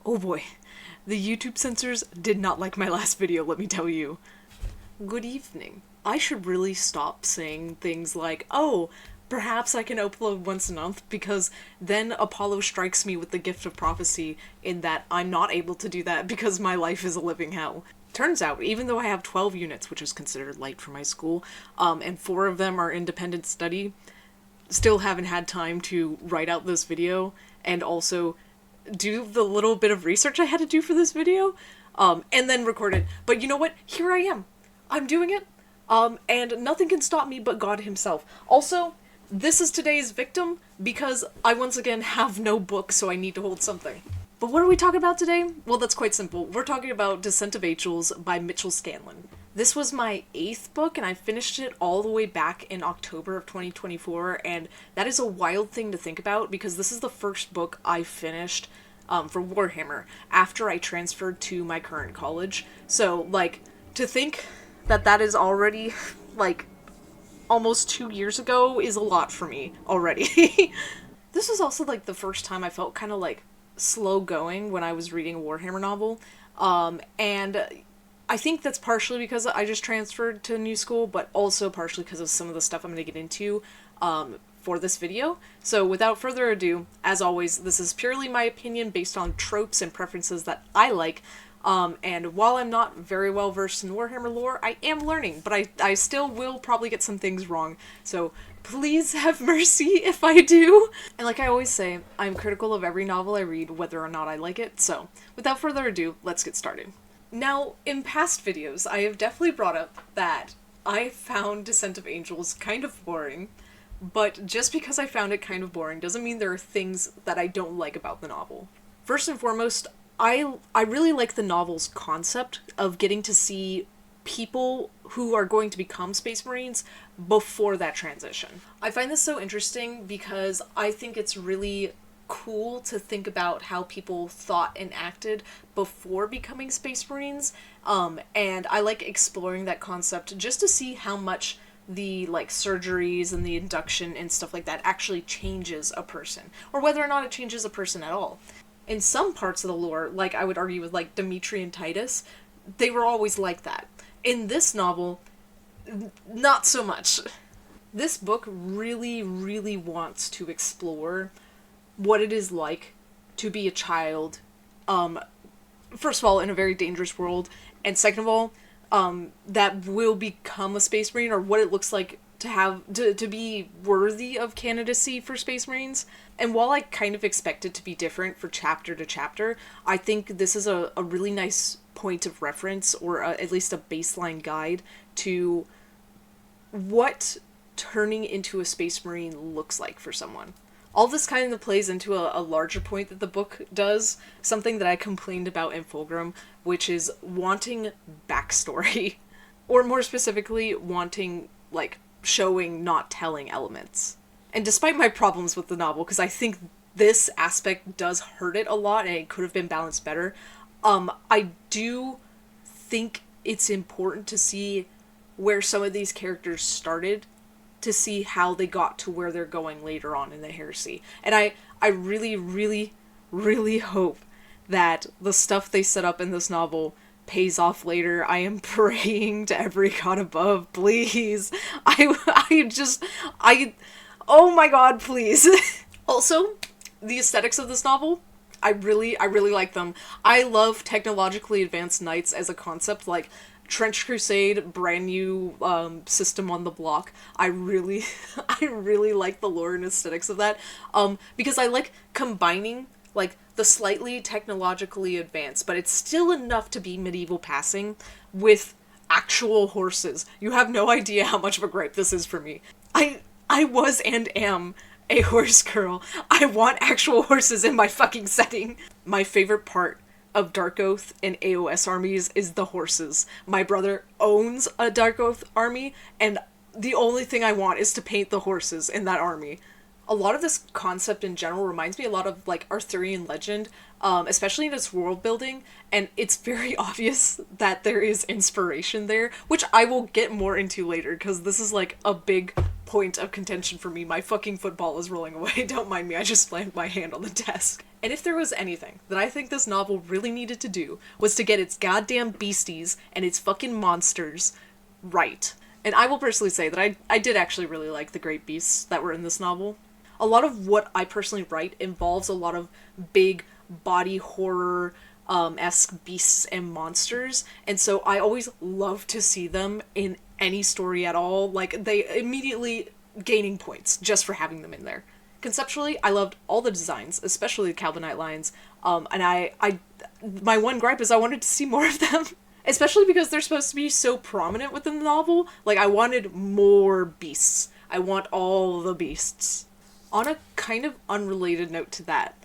Oh boy, the YouTube censors did not like my last video, let me tell you. Good evening. I should really stop saying things like, oh, perhaps I can upload once a month, because then Apollo strikes me with the gift of prophecy in that I'm not able to do that because my life is a living hell. Turns out, even though I have 12 units, which is considered light for my school, and 4 of them are independent study, still haven't had time to write out this video and also do the little bit of research I had to do for this video, and then record it. But you know what? Here I am. I'm doing it, and nothing can stop me but God himself. Also, this is today's victim because I once again have no book, so I need to hold something. But what are we talking about today? Well, that's quite simple. We're talking about Descent of Angels by Mitchell Scanlon. This was my 8th book, and I finished it all the way back in October of 2024, and that is a wild thing to think about because this is the first book I finished for Warhammer after I transferred to my current college. So, like, to think that that is already, like, almost 2 years ago is a lot for me already. This was also, like, the first time I felt kind of, like, slow going when I was reading a Warhammer novel, and I think that's partially because I just transferred to a new school, but also partially because of some of the stuff I'm going to get into for this video. So without further ado, as always, this is purely my opinion based on tropes and preferences that I like, and while I'm not very well versed in Warhammer lore, I am learning, but I still will probably get some things wrong, so please have mercy if I do. And like I always say, I'm critical of every novel I read, whether or not I like it, so without further ado, let's get started. Now, in past videos, I have definitely brought up that I found Descent of Angels kind of boring, but just because I found it kind of boring doesn't mean there are things that I don't like about the novel. First and foremost, I really like the novel's concept of getting to see people who are going to become Space Marines before that transition. I find this so interesting because I think it's really cool to think about how people thought and acted before becoming Space Marines, and I like exploring that concept just to see how much the, like, surgeries and the induction and stuff like that actually changes a person, or whether or not it changes a person at all. In some parts of the lore, like I would argue with, like, Dimitri and Titus, they were always like that. In this novel, not so much. This book really, really wants to explore what it is like to be a child, first of all, in a very dangerous world, and second of all, that will become a Space Marine, or what it looks like to have, to be worthy of candidacy for Space Marines. And while I kind of expect it to be different for chapter to chapter, I think this is a really nice point of reference, or at least a baseline guide to what turning into a Space Marine looks like for someone. All this kind of plays into a larger point that the book does, something that I complained about in Fulgrim, which is wanting backstory. Or more specifically, wanting, like, showing, not telling elements. And despite my problems with the novel, because I think this aspect does hurt it a lot and it could have been balanced better, I do think it's important to see where some of these characters started, to see how they got to where they're going later on in the heresy. And I really, really, really hope that the stuff they set up in this novel pays off later. I am praying to every god above, please. Oh my god, please. Also, the aesthetics of this novel, I really like them. I love technologically advanced knights as a concept, like Trench Crusade, brand new system on the block. I really like the lore and aesthetics of that, because I like combining, like, the slightly technologically advanced, but it's still enough to be medieval passing, with actual horses. You have no idea how much of a gripe this is for me. I was and am a horse girl. I want actual horses in my fucking setting. My favorite part of Dark Oath and AOS armies is the horses. My brother owns a Dark Oath army, and the only thing I want is to paint the horses in that army. A lot of this concept in general reminds me a lot of, like, Arthurian legend, especially in its world building, and it's very obvious that there is inspiration there, which I will get more into later, because this is, like, a big point of contention for me. My fucking football is rolling away. Don't mind me, I just slammed my hand on the desk. And if there was anything that I think this novel really needed to do, was to get its goddamn beasties and its fucking monsters right. And I will personally say that I did actually really like the great beasts that were in this novel. A lot of what I personally write involves a lot of big body horror esque beasts and monsters, and so I always love to see them in any story at all. Like, they immediately gaining points just for having them in there. Conceptually, I loved all the designs, especially the Calvinite lines, and my one gripe is I wanted to see more of them. Especially because they're supposed to be so prominent within the novel. Like, I wanted more beasts. I want all the beasts. On a kind of unrelated note to that,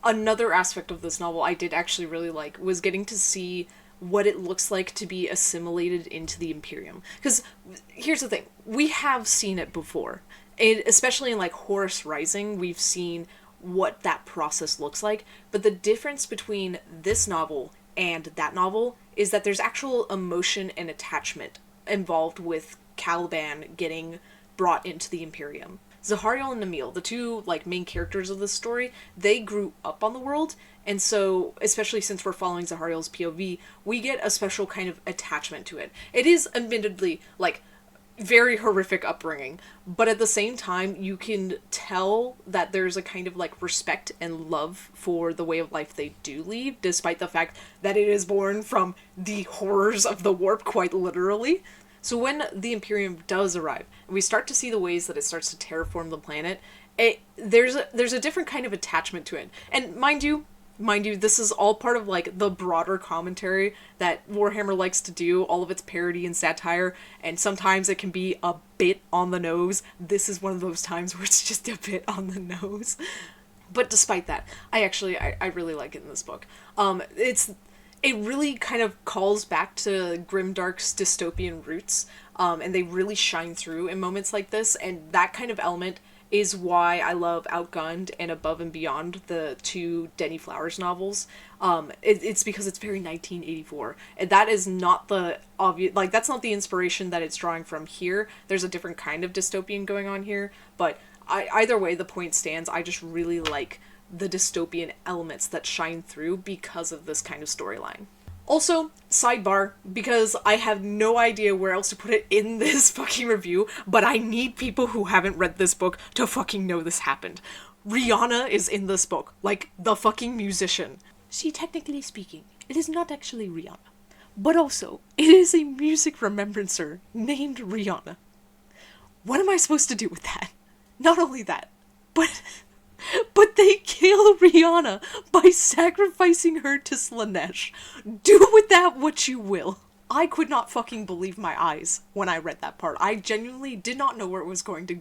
another aspect of this novel I did actually really like was getting to see what it looks like to be assimilated into the Imperium. Because here's the thing, we have seen it before. Especially in like Horus Rising, we've seen what that process looks like. But the difference between this novel and that novel is that there's actual emotion and attachment involved with Caliban getting brought into the Imperium. Zahariel and Emil, the two like main characters of this story, they grew up on the world, and so, especially since we're following Zahariel's POV, we get a special kind of attachment to it. It is admittedly like very horrific upbringing, but at the same time you can tell that there's a kind of like respect and love for the way of life they do lead, despite the fact that it is born from the horrors of the warp, quite literally. So when the Imperium does arrive, and we start to see the ways that it starts to terraform the planet, there's a different kind of attachment to it. And mind you, this is all part of like the broader commentary that Warhammer likes to do, all of its parody and satire, and sometimes it can be a bit on the nose. This is one of those times where it's just a bit on the nose. But despite that, I really like it in this book. It really kind of calls back to Grimdark's dystopian roots, and they really shine through in moments like this, and that kind of element is why I love Outgunned and Above and Beyond, the two Denny Flowers novels. It's because it's very 1984, and that is not the obvious, like, that's not the inspiration that it's drawing from here. There's a different kind of dystopian going on here, but either way, the point stands. I just really like the dystopian elements that shine through because of this kind of storyline. Also, sidebar, because I have no idea where else to put it in this fucking review, but I need people who haven't read this book to fucking know this happened. Rihanna is in this book, like the fucking musician. See, technically speaking, it is not actually Rihanna, but also, it is a music remembrancer named Rihanna. What am I supposed to do with that? Not only that, but they kill Rihanna by sacrificing her to Slanesh. Do with that what you will. I could not fucking believe my eyes when I read that part. I genuinely did not know where it was going to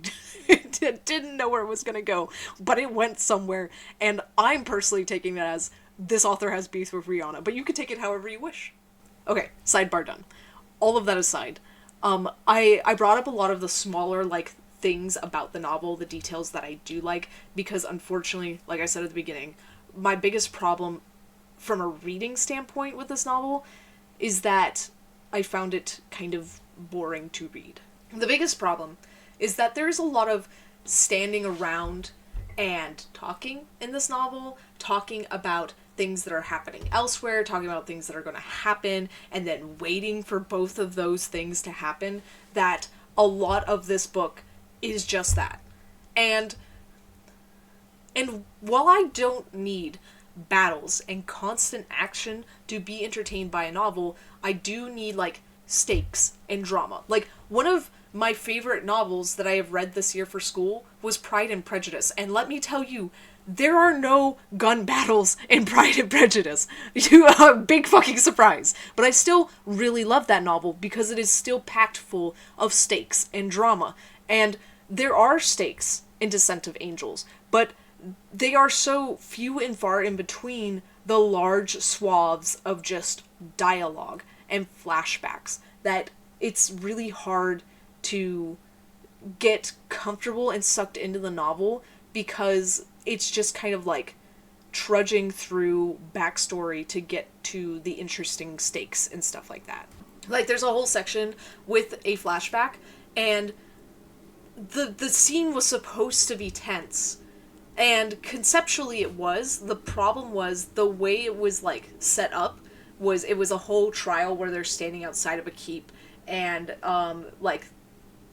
didn't know where it was going to go, but it went somewhere, and I'm personally taking it as this author has beef with Rihanna, but you can take it however you wish. Okay, sidebar done. All of that aside, I brought up a lot of the smaller, like, things about the novel, the details that I do like, because unfortunately, like I said at the beginning, my biggest problem from a reading standpoint with this novel is that I found it kind of boring to read. The biggest problem is that there's a lot of standing around and talking in this novel, talking about things that are happening elsewhere, talking about things that are going to happen, and then waiting for both of those things to happen, that a lot of this book is just that. And while I don't need battles and constant action to be entertained by a novel, I do need, like, stakes and drama. Like, one of my favorite novels that I have read this year for school was Pride and Prejudice, and let me tell you, there are no gun battles in Pride and Prejudice. Big fucking surprise. But I still really love that novel because it is still packed full of stakes and drama. And there are stakes in Descent of Angels, but they are so few and far in between the large swaths of just dialogue and flashbacks that it's really hard to get comfortable and sucked into the novel, because it's just kind of like trudging through backstory to get to the interesting stakes and stuff like that. Like, there's a whole section with a flashback, and the scene was supposed to be tense. And conceptually it was. The problem was the way it was, like, set up was it was a whole trial where they're standing outside of a keep and, like,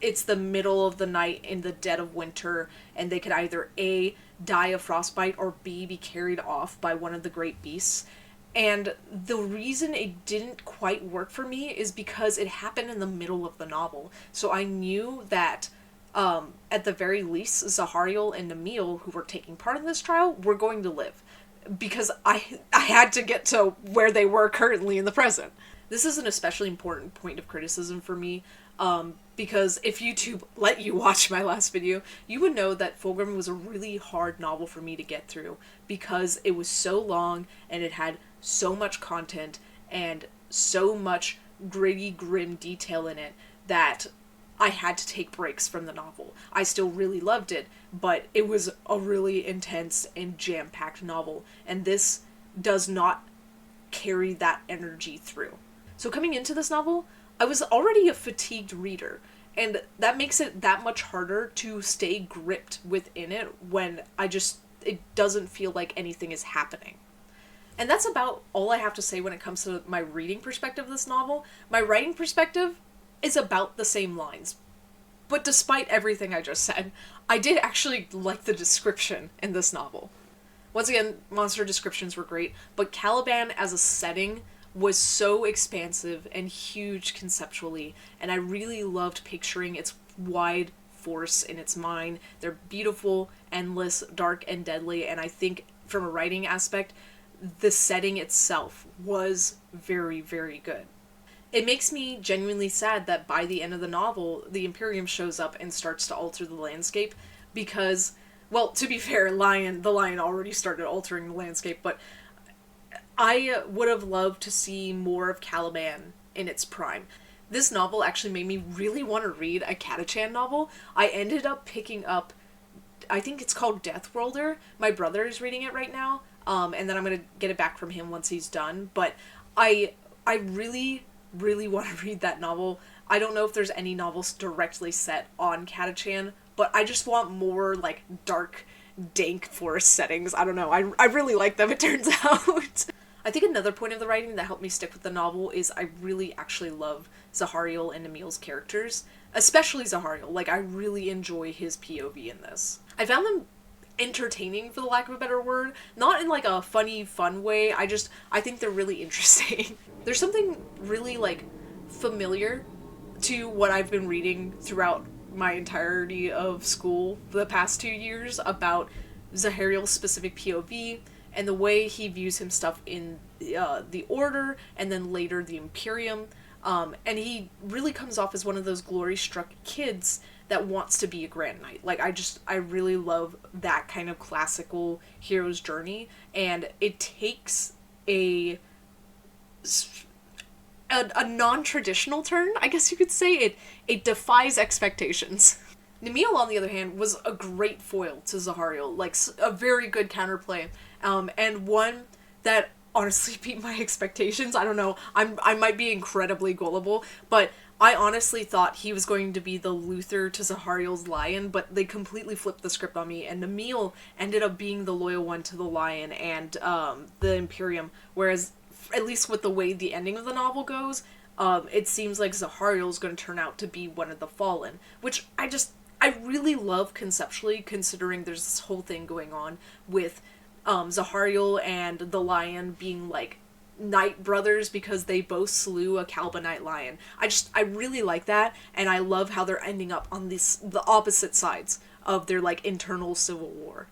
it's the middle of the night in the dead of winter, and they could either A, die of frostbite, or B, be carried off by one of the great beasts. And the reason it didn't quite work for me is because it happened in the middle of the novel. So I knew that, at the very least, Zahariel and Namil, who were taking part in this trial, were going to live. Because I had to get to where they were currently in the present. This is an especially important point of criticism for me, because if YouTube let you watch my last video, you would know that Fulgrim was a really hard novel for me to get through, because it was so long, and it had so much content, and so much gritty, grim detail in it, that I had to take breaks from the novel. I still really loved it, but it was a really intense and jam-packed novel, and this does not carry that energy through. So coming into this novel, I was already a fatigued reader, and that makes it that much harder to stay gripped within it when it doesn't feel like anything is happening. And that's about all I have to say when it comes to my reading perspective of this novel. My writing perspective is about the same lines. But despite everything I just said, I did actually like the description in this novel. Once again, monster descriptions were great, but Caliban as a setting was so expansive and huge conceptually, and I really loved picturing its wide force in its mind. They're beautiful, endless, dark, and deadly, and I think from a writing aspect, the setting itself was very, very good. It makes me genuinely sad that by the end of the novel, the Imperium shows up and starts to alter the landscape because, well, to be fair, the lion already started altering the landscape, but I would have loved to see more of Caliban in its prime. This novel actually made me really want to read a Catachan novel. I ended up picking up, I think it's called Death Worlder. My brother is reading it right now, and then I'm going to get it back from him once he's done. But I really, really want to read that novel. I don't know if there's any novels directly set on Catachan, but I just want more, like, dark, dank forest settings. I don't know. I really like them, it turns out. I think another point of the writing that helped me stick with the novel is I really actually love Zahariel and Emil's characters. Especially Zahariel. Like, I really enjoy his POV in this. I found them entertaining, for the lack of a better word. Not in, like, a funny, fun way. I think they're really interesting. There's something really, like, familiar to what I've been reading throughout my entirety of school the past 2 years about Zahariel's specific POV, and the way he views himself in the Order, and then later the Imperium. And he really comes off as one of those glory-struck kids that wants to be a Grand Knight. Like, I really love that kind of classical hero's journey, and it takes a non-traditional turn, I guess you could say. It defies expectations. Namil, on the other hand, was a great foil to Zahariel, like, a very good counterplay, and one that honestly beat my expectations. I don't know, I might be incredibly gullible, but I honestly thought he was going to be the Luther to Zahariel's lion, but they completely flipped the script on me, and Namil ended up being the loyal one to the lion and the Imperium, whereas, at least with the way the ending of the novel goes, it seems like Zahariel's going to turn out to be one of the fallen, which I really love conceptually, considering there's this whole thing going on with Zahariel and the lion being, like, knight brothers because they both slew a Calibanite lion. I really like that, and I love how they're ending up on the opposite sides of their, like, internal civil war.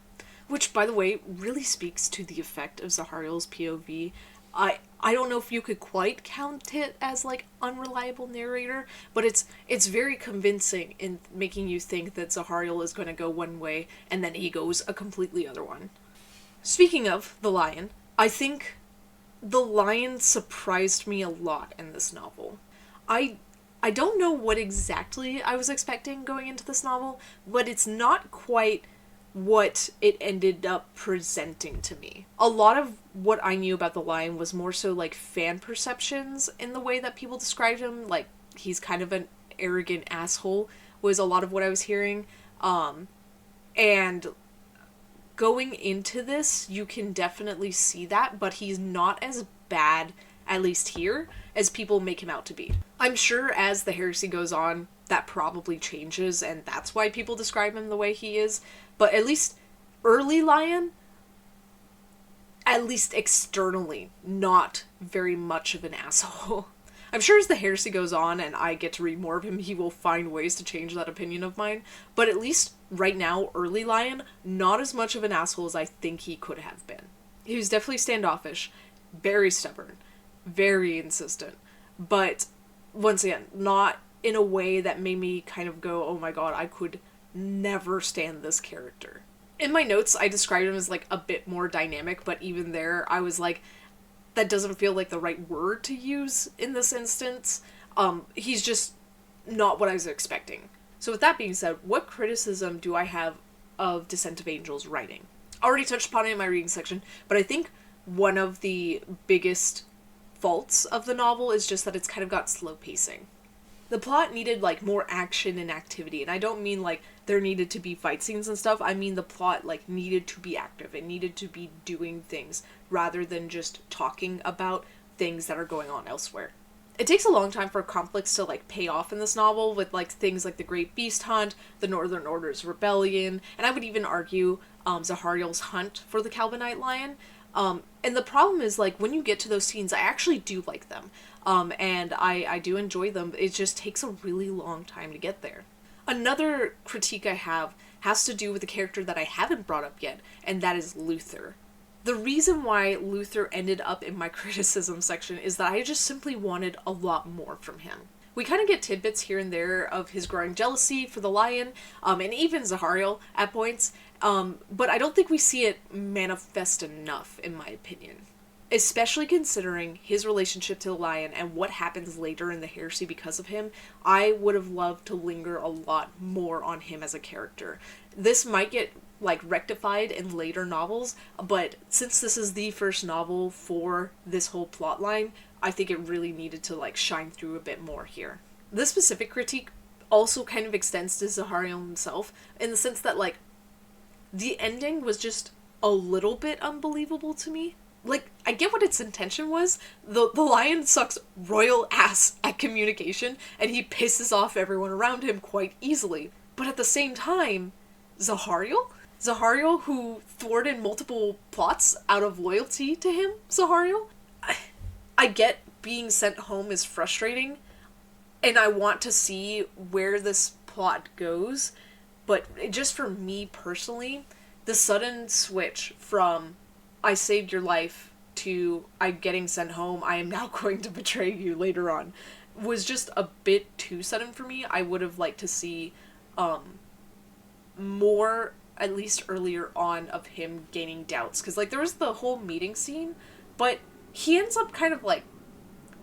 Which, by the way, really speaks to the effect of Zahariel's POV. I don't know if you could quite count it as, like, unreliable narrator, but it's very convincing in making you think that Zahariel is going to go one way, and then he goes a completely other one. Speaking of the lion, I think the lion surprised me a lot in this novel. I don't know what exactly I was expecting going into this novel, but it's not quite what it ended up presenting to me. A lot of what I knew about the lion was more so, like, fan perceptions in the way that people described him. Like, he's kind of an arrogant asshole, was a lot of what I was hearing. And going into this, you can definitely see that, but he's not as bad, at least here, as people make him out to be. I'm sure as the heresy goes on, that probably changes, and that's why people describe him the way he is. But at least early Lion, at least externally, not very much of an asshole. I'm sure as the heresy goes on and I get to read more of him, he will find ways to change that opinion of mine. But at least right now, early Lion, not as much of an asshole as I think he could have been. He was definitely standoffish, very stubborn, very insistent. But once again, not in a way that made me kind of go, oh my god, I could never stand this character. In my notes, I described him as like a bit more dynamic, but even there, I was like, that doesn't feel like the right word to use in this instance. He's just not what I was expecting. So with that being said, what criticism do I have of Descent of Angels writing? I already touched upon it in my reading section, but I think one of the biggest faults of the novel is just that it's kind of got slow pacing. The plot needed, like, more action and activity, and I don't mean, like, there needed to be fight scenes and stuff. I mean the plot, like, needed to be active. It needed to be doing things, rather than just talking about things that are going on elsewhere. It takes a long time for conflicts to, like, pay off in this novel, with, like, things like the Great Beast Hunt, the Northern Order's rebellion, and I would even argue, Zahariel's hunt for the Calvinite lion. And the problem is, like, when you get to those scenes, I actually do like them. And I do enjoy them. It just takes a really long time to get there. Another critique I have has to do with a character that I haven't brought up yet, and that is Luther. The reason why Luther ended up in my criticism section is that I just simply wanted a lot more from him. We kind of get tidbits here and there of his growing jealousy for the lion, and even Zahariel at points, but I don't think we see it manifest enough, in my opinion. Especially considering his relationship to the lion and what happens later in the heresy because of him, I would have loved to linger a lot more on him as a character. This might get, like, rectified in later novels, but since this is the first novel for this whole plotline, I think it really needed to, like, shine through a bit more here. This specific critique also kind of extends to Zahariel himself, in the sense that, like, the ending was just a little bit unbelievable to me. Like, I get what its intention was. The lion sucks royal ass at communication, and he pisses off everyone around him quite easily. But at the same time, Zahariel, who thwarted multiple plots out of loyalty to him, Zahariel? I get being sent home is frustrating, and I want to see where this plot goes, but just for me personally, the sudden switch from I saved your life to I'm getting sent home, I am now going to betray you later on, was just a bit too sudden for me. I would have liked to see more, at least earlier on, of him gaining doubts. Because, like, there was the whole meeting scene, but he ends up kind of, like,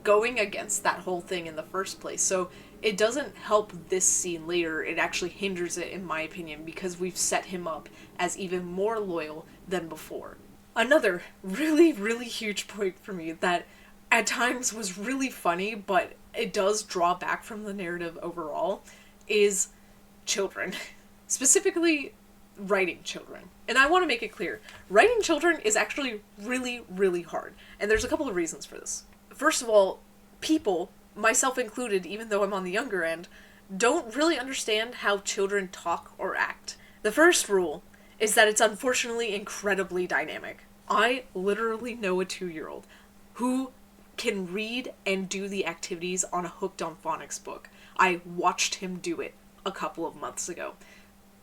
going against that whole thing in the first place. So it doesn't help this scene later. It actually hinders it, in my opinion, because we've set him up as even more loyal than before. Another really, really huge point for me that at times was really funny, but it does draw back from the narrative overall, is children. Specifically, writing children. And I want to make it clear, writing children is actually really, really hard. And there's a couple of reasons for this. First of all, people, myself included, even though I'm on the younger end, don't really understand how children talk or act. The first rule is that it's unfortunately incredibly dynamic. I literally know a 2-year-old who can read and do the activities on a Hooked on Phonics book. I watched him do it a couple of months ago.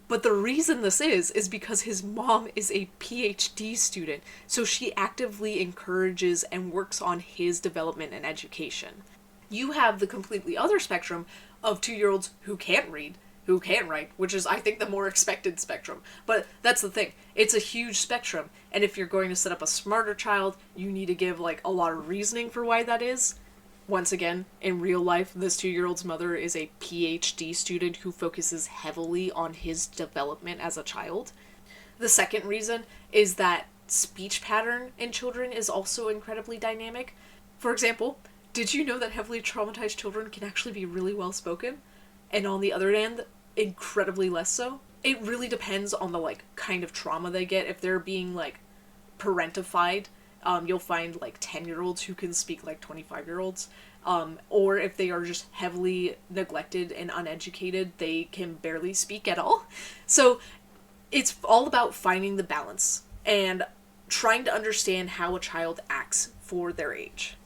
But the reason this is because his mom is a PhD student, so she actively encourages and works on his development and education. You have the completely other spectrum of 2-year-olds who can't read, who can't write, which is, I think, the more expected spectrum. But that's the thing. It's a huge spectrum, and if you're going to set up a smarter child, you need to give, like, a lot of reasoning for why that is. Once again, in real life, this 2-year-old's mother is a PhD student who focuses heavily on his development as a child. The second reason is that speech pattern in children is also incredibly dynamic. For example, did you know that heavily traumatized children can actually be really well spoken? And on the other hand, incredibly less so. It really depends on the, like, kind of trauma they get. If they're being, like, parentified, you'll find, like, 10-year-olds who can speak like 25-year-olds. Or if they are just heavily neglected and uneducated, they can barely speak at all. So it's all about finding the balance and trying to understand how a child acts for their age.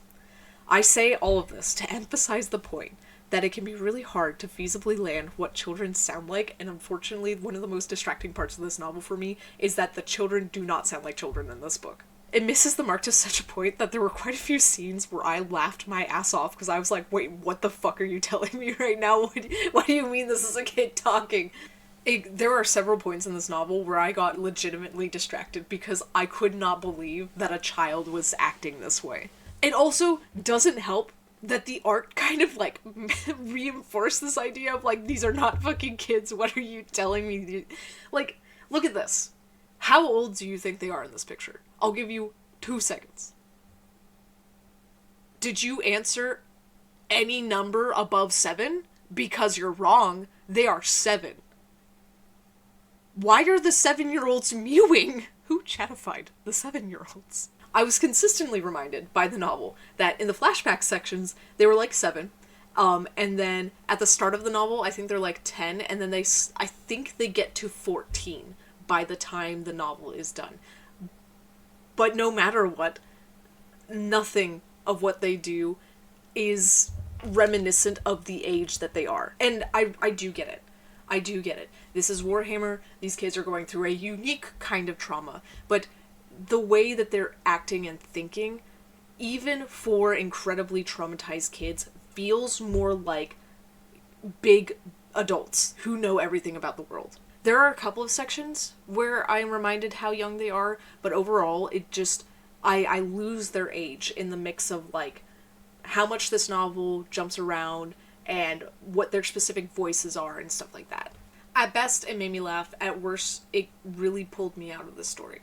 I say all of this to emphasize the point that it can be really hard to feasibly land what children sound like, and unfortunately one of the most distracting parts of this novel for me is that the children do not sound like children in this book. It misses the mark to such a point that there were quite a few scenes where I laughed my ass off because I was like, wait, what the fuck are you telling me right now? What do you mean this is a kid talking? There are several points in this novel where I got legitimately distracted because I could not believe that a child was acting this way. It also doesn't help that the art kind of, like, reinforced this idea of, like, these are not fucking kids, what are you telling me? Like, look at this. How old do you think they are in this picture? I'll give you 2 seconds. Did you answer any number above 7? Because you're wrong. They are 7. Why are the 7-year-olds mewing? Who chatified the 7-year-olds? I was consistently reminded by the novel that in the flashback sections, they were like 7. And then at the start of the novel, I think they're like 10. And then I think they get to 14 by the time the novel is done. But no matter what, nothing of what they do is reminiscent of the age that they are. And I do get it. I do get it. This is Warhammer. These kids are going through a unique kind of trauma. But the way that they're acting and thinking, even for incredibly traumatized kids, feels more like big adults who know everything about the world. There are a couple of sections where I am reminded how young they are, but overall, it just, I lose their age in the mix of, like, how much this novel jumps around and what their specific voices are and stuff like that. At best, it made me laugh. At worst, it really pulled me out of the story.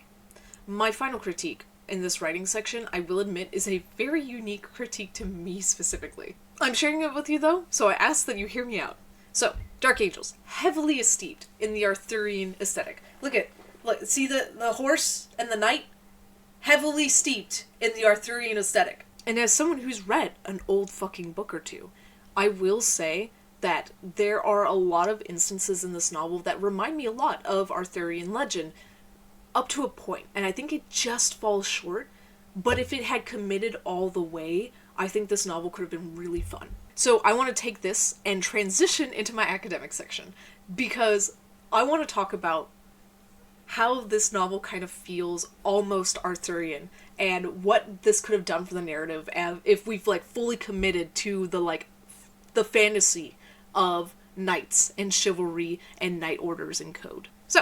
My final critique in this writing section, I will admit, is a very unique critique to me specifically. I'm sharing it with you, though, so I ask that you hear me out. So, Dark Angels, heavily steeped in the Arthurian aesthetic. Look, see the horse and the knight? Heavily steeped in the Arthurian aesthetic. And as someone who's read an old fucking book or two, I will say that there are a lot of instances in this novel that remind me a lot of Arthurian legend, up to a point, and I think it just falls short, but if it had committed all the way, I think this novel could have been really fun. So I want to take this and transition into my academic section, because I want to talk about how this novel kind of feels almost Arthurian, and what this could have done for the narrative, and if we've, like, fully committed to the fantasy of knights and chivalry and knight orders and code. So,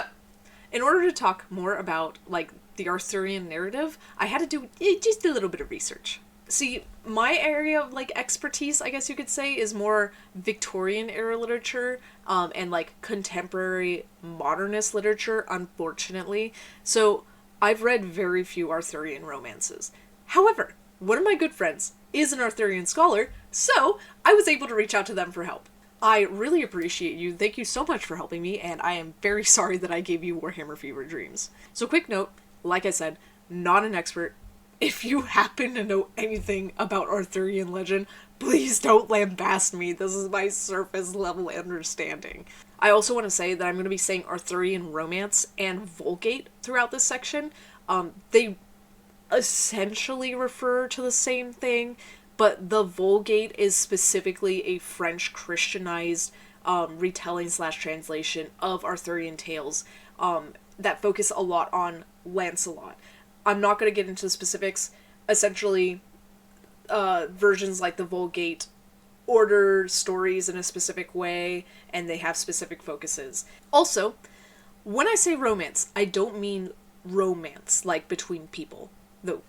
in order to talk more about, like, the Arthurian narrative, I had to do just a little bit of research. See, my area of, like, expertise, I guess you could say, is more Victorian-era literature, and, like, contemporary modernist literature, unfortunately. So, I've read very few Arthurian romances. However, one of my good friends is an Arthurian scholar, so I was able to reach out to them for help. I really appreciate you. Thank you so much for helping me, and I am very sorry that I gave you Warhammer Fever dreams. So, quick note, like I said, not an expert. If you happen to know anything about Arthurian legend, please don't lambast me. This is my surface level understanding. I also want to say that I'm going to be saying Arthurian romance and Vulgate throughout this section. They essentially refer to the same thing, but the Vulgate is specifically a French Christianized retelling / translation of Arthurian tales that focus a lot on Lancelot. I'm not going to get into the specifics. Essentially, versions like the Vulgate order stories in a specific way, and they have specific focuses. Also, when I say romance, I don't mean romance, like between people, though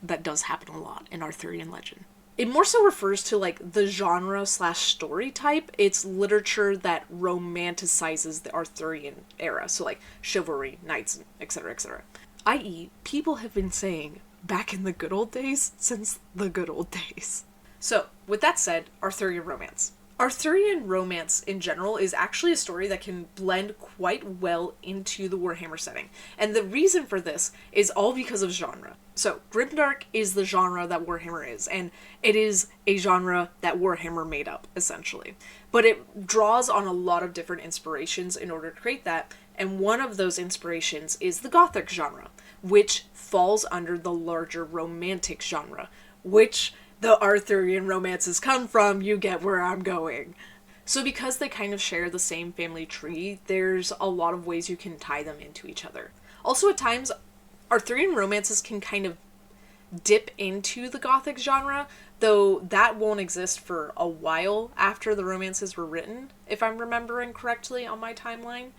that does happen a lot in Arthurian legend. It more so refers to, like, the genre / story type. It's literature that romanticizes the Arthurian era, so, like, chivalry, knights, etc., etc. i.e., people have been saying back in the good old days since the good old days. So, with that said, Arthurian romance. Arthurian romance in general is actually a story that can blend quite well into the Warhammer setting. And the reason for this is all because of genre. So, grimdark is the genre that Warhammer is, and it is a genre that Warhammer made up, essentially. But it draws on a lot of different inspirations in order to create that, and one of those inspirations is the Gothic genre, which falls under the larger romantic genre, which the Arthurian romances come from. You get where I'm going. So because they kind of share the same family tree, there's a lot of ways you can tie them into each other. Also, at times, Arthurian romances can kind of dip into the Gothic genre, though that won't exist for a while after the romances were written, if I'm remembering correctly on my timeline.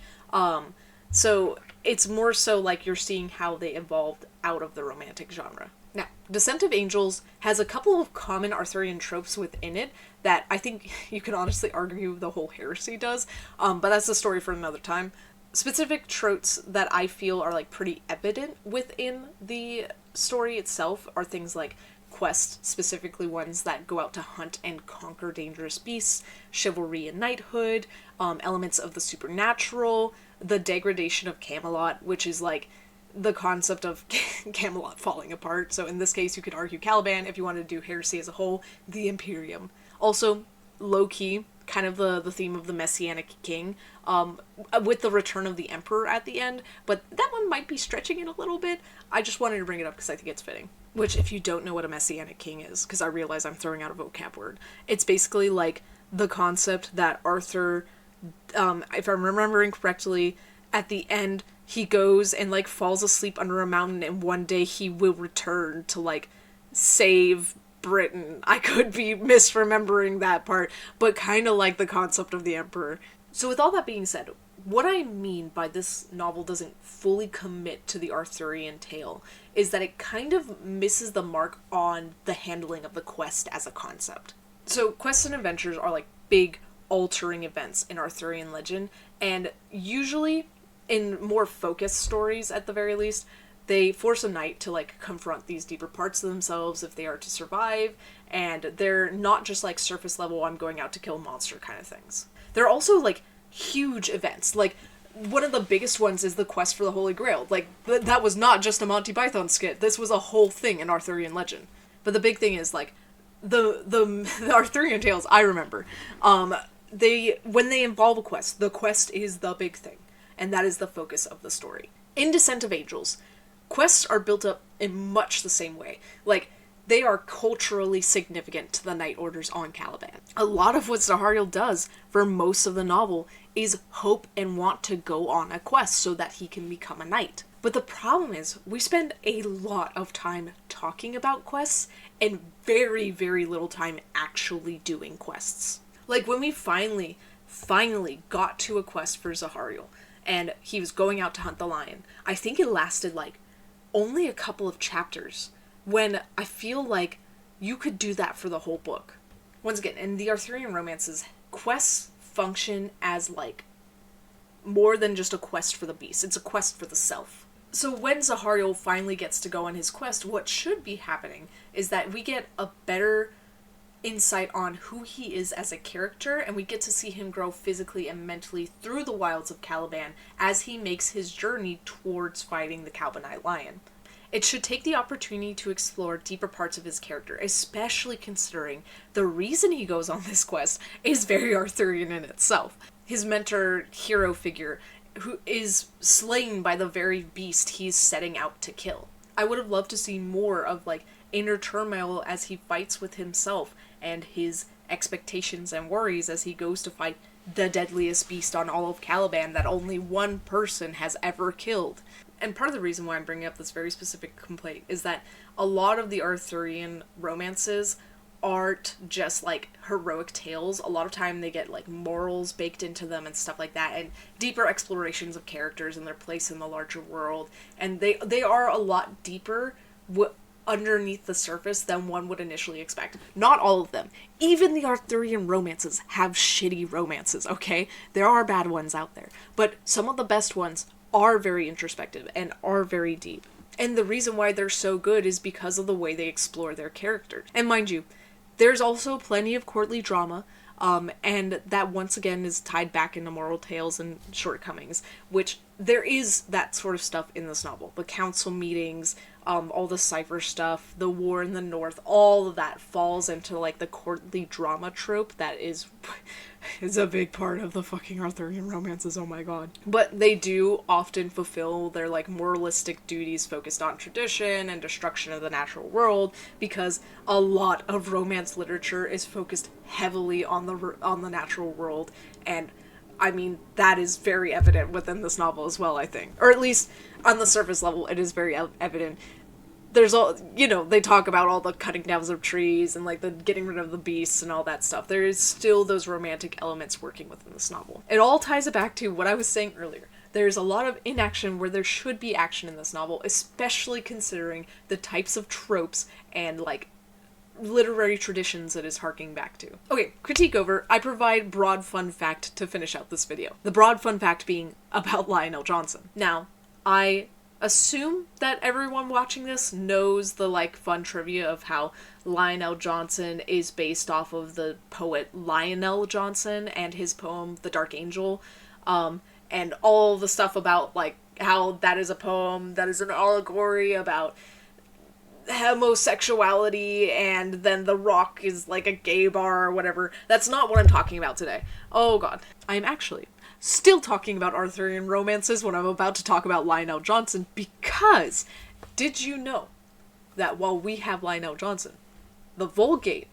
So it's more so like you're seeing how they evolved out of the romantic genre. Now, Descent of Angels has a couple of common Arthurian tropes within it that I think you can honestly argue the whole heresy does, but that's a story for another time. Specific tropes that I feel are like pretty evident within the story itself are things like quests, specifically ones that go out to hunt and conquer dangerous beasts, chivalry and knighthood, elements of the supernatural, the degradation of Camelot, which is like the concept of Camelot falling apart. So in this case, you could argue Caliban. If you wanted to do heresy as a whole, the Imperium. Also, low-key, kind of the theme of the Messianic King, with the return of the Emperor at the end, but that one might be stretching it a little bit. I just wanted to bring it up because I think it's fitting. Which, if you don't know what a Messianic King is, because I realize I'm throwing out a vocab word, it's basically like the concept that Arthur, if I'm remembering correctly, at the end, he goes and like falls asleep under a mountain, and one day he will return to like save Britain. I could be misremembering that part, but kind of like the concept of the Emperor. So with all that being said, what I mean by this novel doesn't fully commit to the Arthurian tale is that it kind of misses the mark on the handling of the quest as a concept. So quests and adventures are like big altering events in Arthurian legend, and usually in more focused stories at the very least, they force a knight to like confront these deeper parts of themselves if they are to survive, and they're not just like surface level, I'm going out to kill a monster kind of things. They're also like huge events. Like one of the biggest ones is the quest for the Holy Grail. Like that was not just a Monty Python skit. This was a whole thing in Arthurian legend. But the big thing is like the Arthurian tales I remember. When they involve a quest, the quest is the big thing, and that is the focus of the story. In Descent of Angels, quests are built up in much the same way. Like, they are culturally significant to the Knight Orders on Caliban. A lot of what Zahariel does for most of the novel is hope and want to go on a quest so that he can become a knight. But the problem is, we spend a lot of time talking about quests and very, very little time actually doing quests. Like, when we finally got to a quest for Zahariel, and he was going out to hunt the lion, I think it lasted like only a couple of chapters, when I feel like you could do that for the whole book. Once again, in the Arthurian romances, quests function as like more than just a quest for the beast. It's a quest for the self. So when Zahariel finally gets to go on his quest, what should be happening is that we get a better insight on who he is as a character, and we get to see him grow physically and mentally through the wilds of Caliban as he makes his journey towards fighting the Calbanite lion. It should take the opportunity to explore deeper parts of his character, especially considering the reason he goes on this quest is very Arthurian in itself. His mentor, hero figure, who is slain by the very beast he's setting out to kill. I would have loved to see more of like inner turmoil as he fights with himself and his expectations and worries as he goes to fight the deadliest beast on all of Caliban that only one person has ever killed. And part of the reason why I'm bringing up this very specific complaint is that a lot of the Arthurian romances aren't just like heroic tales. A lot of time they get like morals baked into them and stuff like that, and deeper explorations of characters and their place in the larger world. And they are a lot deeper underneath the surface than one would initially expect. Not all of them. Even the Arthurian romances have shitty romances, okay? There are bad ones out there. But some of the best ones are very introspective and are very deep. And the reason why they're so good is because of the way they explore their characters. And mind you, there's also plenty of courtly drama. And that once again is tied back into moral tales and shortcomings, which there is that sort of stuff in this novel. The council meetings, all the cipher stuff, the war in the north, all of that falls into like the courtly drama trope that is a big part of the fucking Arthurian romances, oh my god. But they do often fulfill their like moralistic duties focused on tradition and destruction of the natural world, because a lot of romance literature is focused heavily on the natural world, and I mean, that is very evident within this novel as well, I think. Or at least, on the surface level, it is very evident. There's all, they talk about all the cutting downs of trees and, like, the getting rid of the beasts and all that stuff. There is still those romantic elements working within this novel. It all ties it back to what I was saying earlier. There's a lot of inaction where there should be action in this novel, especially considering the types of tropes and, like, literary traditions it is harking back to. Okay, critique over, I provide broad fun fact to finish out this video. The broad fun fact being about Lionel Johnson. Now, I assume that everyone watching this knows the like fun trivia of how Lionel Johnson is based off of the poet Lionel Johnson and his poem The Dark Angel, and all the stuff about like how that is a poem that is an allegory about homosexuality, and then the Rock is like a gay bar or whatever. That's not what I'm talking about today. Oh god. I'm actually still talking about Arthurian romances when I'm about to talk about Lionel Johnson, because did you know that while we have Lionel Johnson, the Vulgate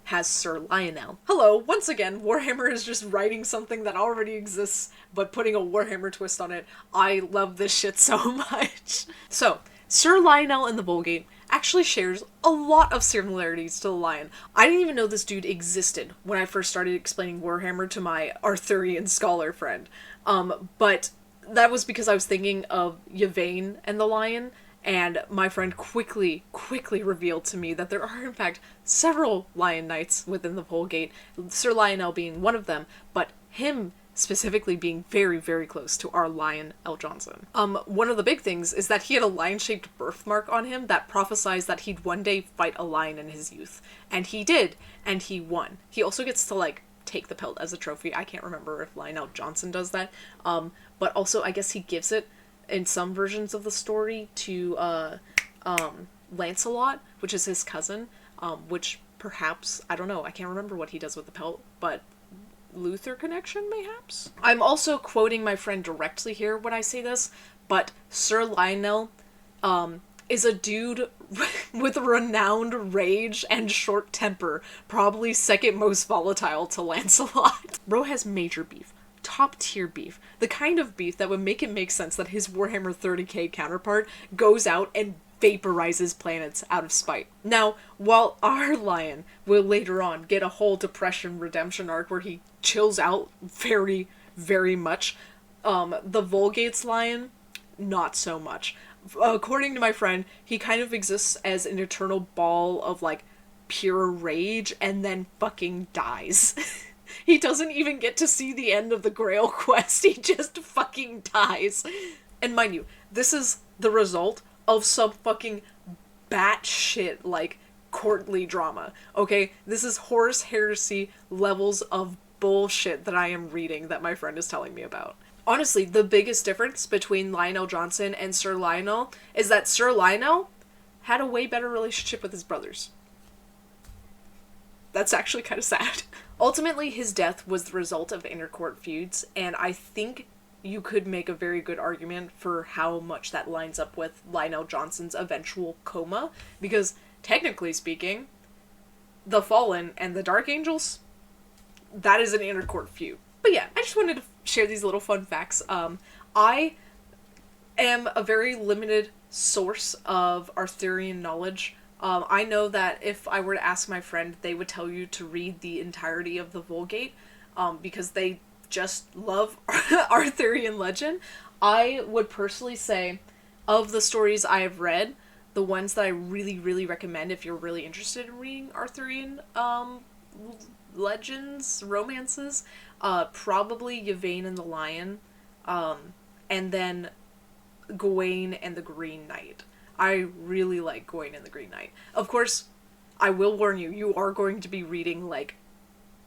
has Sir Lionel? Hello, once again, Warhammer is just writing something that already exists, but putting a Warhammer twist on it. I love this shit so much. So, Sir Lionel in the Vulgate actually shares a lot of similarities to the lion. I didn't even know this dude existed when I first started explaining Warhammer to my Arthurian scholar friend. But that was because I was thinking of Yvain and the lion, and my friend quickly revealed to me that there are in fact several lion knights within the Vulgate, Sir Lionel being one of them, but him specifically being very, very close to our Lionel Johnson. One of the big things is that he had a lion-shaped birthmark on him that prophesies that he'd one day fight a lion in his youth. And he did, and he won. He also gets to, like, take the pelt as a trophy. I can't remember if Lionel Johnson does that. But also, I guess he gives it in some versions of the story to, Lancelot, which is his cousin, which perhaps, I don't know, I can't remember what he does with the pelt, but Luther connection, mayhaps? I'm also quoting my friend directly here when I say this, but Sir Lionel, is a dude with renowned rage and short temper, probably second most volatile to Lancelot. Bro has major beef. Top tier beef. The kind of beef that would make it make sense that his Warhammer 30k counterpart goes out and vaporizes planets out of spite. Now, while our lion will later on get a whole depression redemption arc where he chills out very, very much, the Vulgate's lion, not so much. According to my friend, he kind of exists as an eternal ball of, like, pure rage and then fucking dies. He doesn't even get to see the end of the Grail quest, he just fucking dies. And mind you, this is the result of some fucking batshit, like, courtly drama, okay? This is Horus Heresy levels of bullshit that I am reading that my friend is telling me about. Honestly, the biggest difference between Lionel Johnson and Sir Lionel is that Sir Lionel had a way better relationship with his brothers. That's actually kind of sad. Ultimately, his death was the result of intercourt feuds, and I think you could make a very good argument for how much that lines up with Lionel Johnson's eventual coma, because technically speaking, the Fallen and the Dark Angels, that is an intercourt feud. But yeah, I just wanted to share these little fun facts. I am a very limited source of Arthurian knowledge. I know that if I were to ask my friend, they would tell you to read the entirety of the Vulgate, because they just love Arthurian legend. I would personally say, of the stories I have read, the ones that I really, really recommend if you're really interested in reading Arthurian legends, romances, probably Yvain and the Lion, and then Gawain and the Green Knight. I really like Gawain and the Green Knight. Of course, I will warn you, you are going to be reading, like,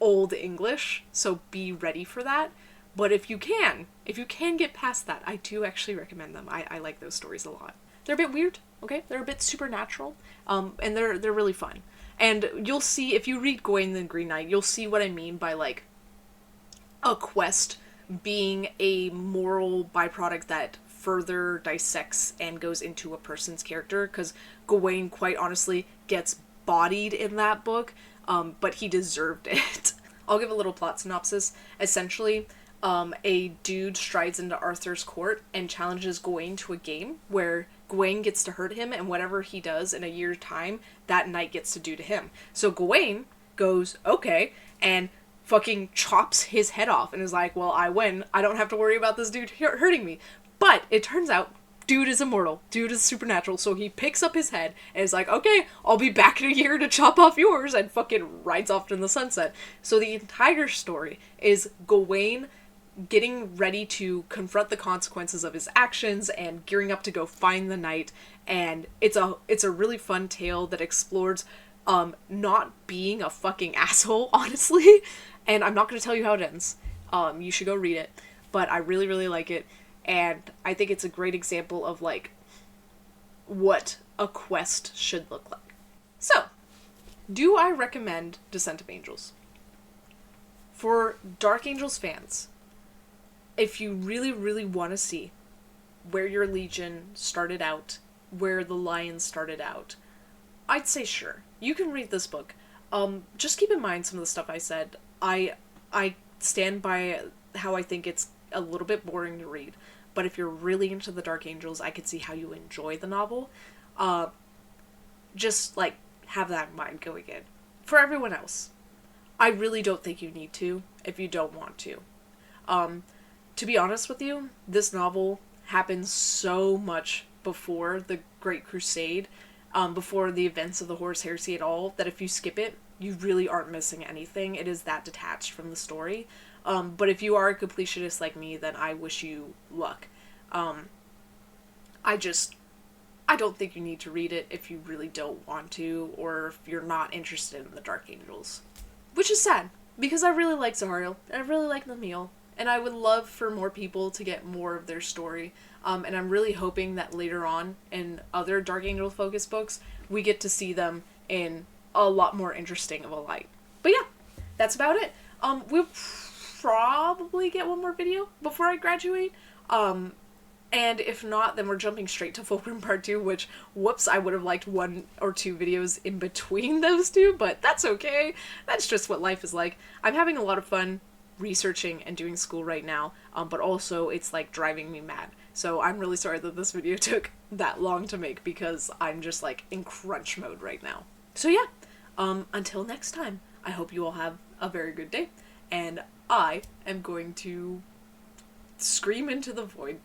old English, so be ready for that. But if you can get past that, I do actually recommend them. I like those stories a lot. They're a bit weird, okay? They're a bit supernatural, and they're really fun. And you'll see, if you read Gawain the Green Knight, you'll see what I mean by, like, a quest being a moral byproduct that further dissects and goes into a person's character, because Gawain, quite honestly, gets bodied in that book, but he deserved it. I'll give a little plot synopsis. Essentially, a dude strides into Arthur's court and challenges Gawain to a game where Gawain gets to hurt him, and whatever he does in a year's time, that knight gets to do to him. So Gawain goes, okay, and fucking chops his head off and is like, well, I win. I don't have to worry about this dude hurting me. But it turns out, dude is immortal. Dude is supernatural. So he picks up his head and is like, okay, I'll be back in a year to chop off yours, and fucking rides off in the sunset. So the entire story is Gawain getting ready to confront the consequences of his actions and gearing up to go find the knight. And it's a really fun tale that explores not being a fucking asshole, honestly. And I'm not going to tell you how it ends. You should go read it. But I really, really like it. And I think it's a great example of, like, what a quest should look like. So, do I recommend Descent of Angels? For Dark Angels fans, if you really, really want to see where your Legion started out, where the Lions started out, I'd say sure. You can read this book. Just keep in mind some of the stuff I said. I stand by how I think it's a little bit boring to read, but if you're really into the Dark Angels, I could see how you enjoy the novel. Just, like, have that in mind going in. For everyone else, I really don't think you need to if you don't want to. To be honest with you, this novel happens so much before the Great Crusade, before the events of the Horus Heresy at all, that if you skip it, you really aren't missing anything. It is that detached from the story. But if you are a completionist like me, then I wish you luck. I don't think you need to read it if you really don't want to, or if you're not interested in the Dark Angels. Which is sad, because I really like Zahariel, and I really like Namiel, and I would love for more people to get more of their story. And I'm really hoping that later on, in other Dark Angel focused books, we get to see them in a lot more interesting of a light. But yeah, that's about it. We'll probably get one more video before I graduate. And if not, then we're jumping straight to Fulcrum Part 2, which, whoops, I would have liked 1 or 2 videos in between those two, but that's okay. That's just what life is like. I'm having a lot of fun researching and doing school right now, but also it's, like, driving me mad. So I'm really sorry that this video took that long to make, because I'm just, like, in crunch mode right now. So yeah, until next time, I hope you all have a very good day, and I am going to scream into the void.